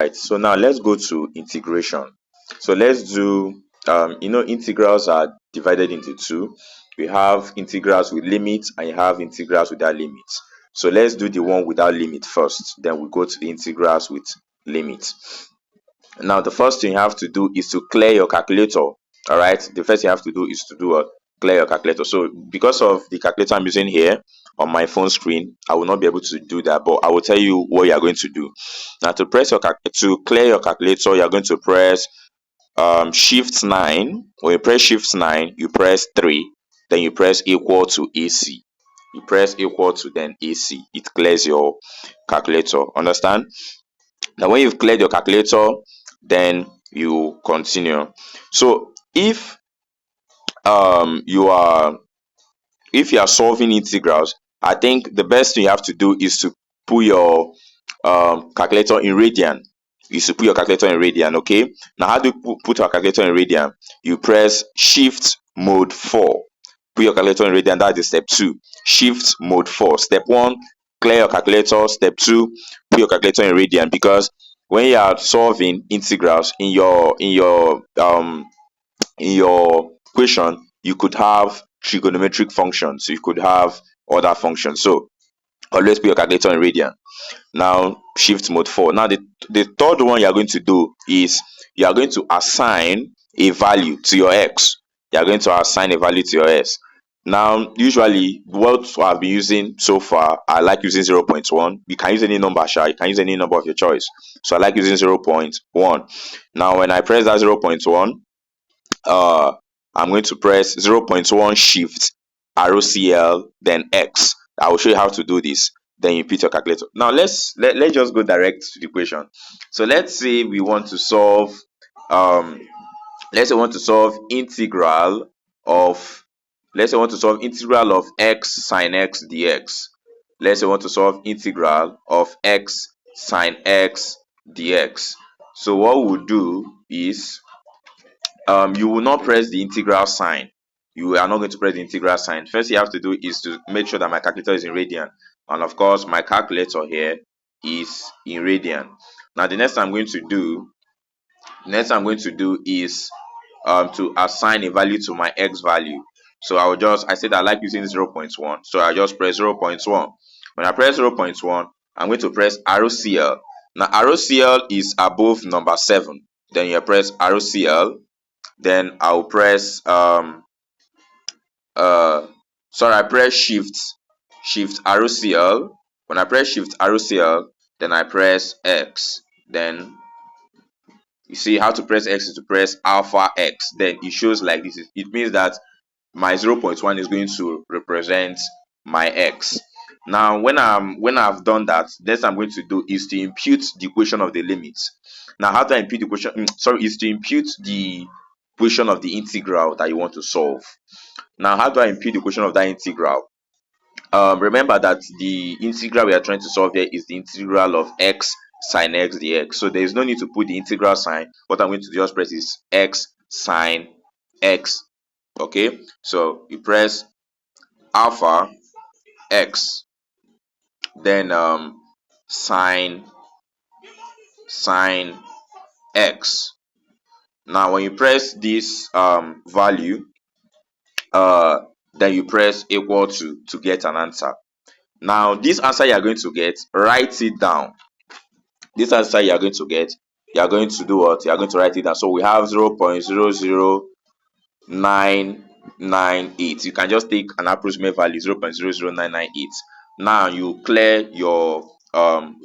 Right, so now let's go to integration. So let's do integrals are divided into two. We have integrals with limits and you have integrals without limits. So let's do the one without limit first, then we'll go to the integrals with limits. Now the first thing you have to do is to clear your calculator. All right, the first thing you have to do is to do a clear your calculator. So because of the calculator I'm using here on my phone screen, I will not be able to do that, but I will tell you what you are going to do. Now to clear your calculator, you are going to press shift 9. When you press shift 9, you press 3, then you press equal to AC. You press equal to then AC. It clears your calculator. Understand? Now when you've cleared your calculator, then you continue. So you are if you are solving integrals, I think the best thing you have to do is to put your calculator in radian. Okay. Now how do you put your calculator in radian? You press shift mode 4. Put your calculator in radian. That is step 2. Shift mode 4. Step 1, clear your calculator. Step 2, put your calculator in radian, because when you are solving integrals in your equation, you could have trigonometric functions, so you could have other functions. So always put your calculator in radian. Now shift mode 4. Now the third one you are going to do is you are going to assign a value to your x. You are going to assign a value to your s. Now usually what I've been using so far, I like using 0.1. You can use any number, you can use any number of your choice. So I like using 0.1. Now when I press that 0.1, I'm going to press 0.1 shift ROCL then X. I will show you how to do this. Then you put your calculator. Now let's just go direct to the equation. So let's say we want to solve integral of x sine x dx. Let's say we want to solve integral of x sine x dx. So what we'll do is you will not press the integral sign. You are not going to press the integral sign. First you have to do is to make sure that my calculator is in radian, and of course my calculator here is in radian. Now the next thing I'm going to do is to assign a value to my x value. So I said I like using 0.1, so I just press 0.1. When I press 0.1, I'm going to press ROCL. Now ROCL is above number 7. Then you press ROCL. Then I'll press I press shift ROCL. When I press shift ROCL, then I press X. Then you see how to press X is to press alpha X. Then it shows like this. It means that my 0.1 is going to represent my X. Now when I've done that, next I'm going to do is to impute the equation of the limits. Now how do I impute the equation? Is to impute the equation of the integral that you want to solve. Now how do I impute the equation of that integral? Remember that the integral we are trying to solve here is the integral of x sine x dx. So there is no need to put the integral sign. What I'm going to just press is x sine x. Okay, so you press alpha x, then sine x. Now when you press this value, then you press equal to get an answer. Now this answer you are going to get, write it down. This answer you are going to get, you are going to do what? You are going to write it down. So we have 0.00998. You can just take an approximate value, 0.00998. Now you clear your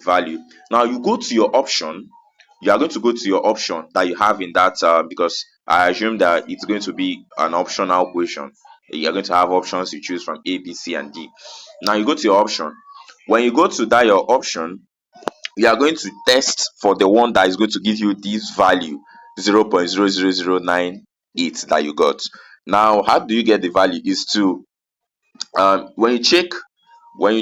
value. Now you go to your option. You are going to go to your option that you have in that because I assume that it's going to be an optional question. You are going to have options to choose from A, B, C, and D. Now you go to your option. When you go to that your option, you are going to test for the one that is going to give you this value 0.00098 that you got. Now how do you get the value? Is to when you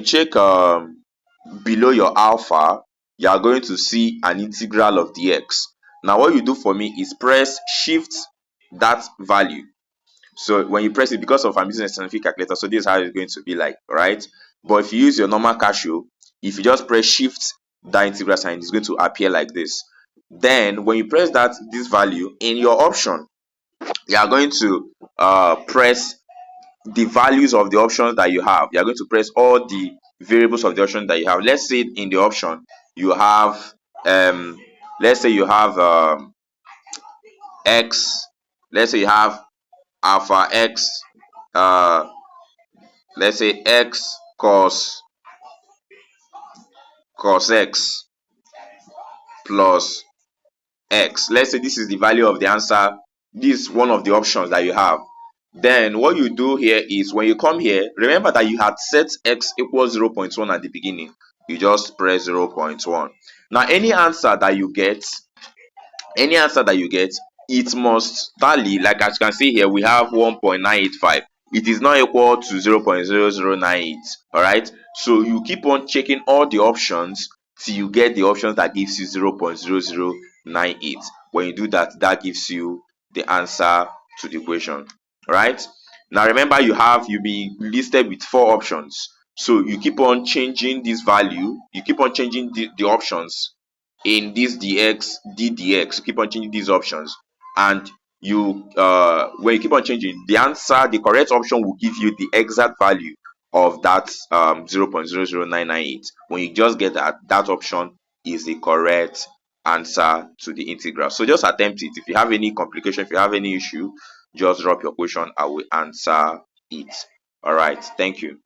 check below your alpha, you are going to see an integral of dx. Now what you do for me is press shift that value. So when you press it, because of I'm using a scientific calculator, so this is how it's going to be like, right? But if you use your normal Casio, if you just press shift that integral sign, it's going to appear like this. Then when you press this value in your option, you are going to press the values of the options that you have. You are going to press all the variables of the option that you have. Let's say in the option you have um let's say you have x, let's say you have alpha x, uh let's say x cos x plus x. Let's say this is the value of the answer. This is one of the options that you have. Then what you do here is when you come here, remember that you had set x equals 0.1 at the beginning. You just press 0.1. Now any answer that you get, it must tally. Like as you can see here, we have 1.985. It is not equal to 0.0098. All right, so you keep on checking all the options till you get the options that gives you 0.0098. When you do that, that gives you the answer to the question. All right, now remember you'll be listed with four options, so you keep on changing this value, you keep on changing the options in this dx ddx. You keep on changing these options, and you when you keep on changing the answer, the correct option will give you the exact value of that 0.00998. When you just get that option is the correct answer to the integral. So just attempt it. If you have any complication, if you have any issue, just drop your question, I will answer it. All right, thank you.